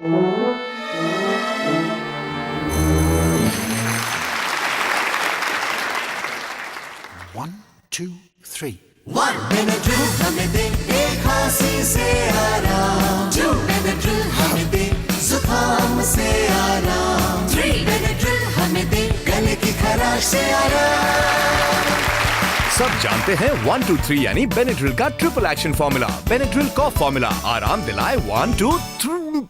1, 2, 3. 1 Benadryl हमें दे एक खांसी से आराम। 2 Benadryl हमें दे जुकाम से आराम। 3 Benadryl हमें दे गले की खराश से आराम। सब जानते हैं 1, 2, 3 यानी बेनेड्रिल का ट्रिपल एक्शन फॉर्मूला। बेनेड्रिल कॉफ फॉर्मूला, आराम दिलाए 1, 2, 3।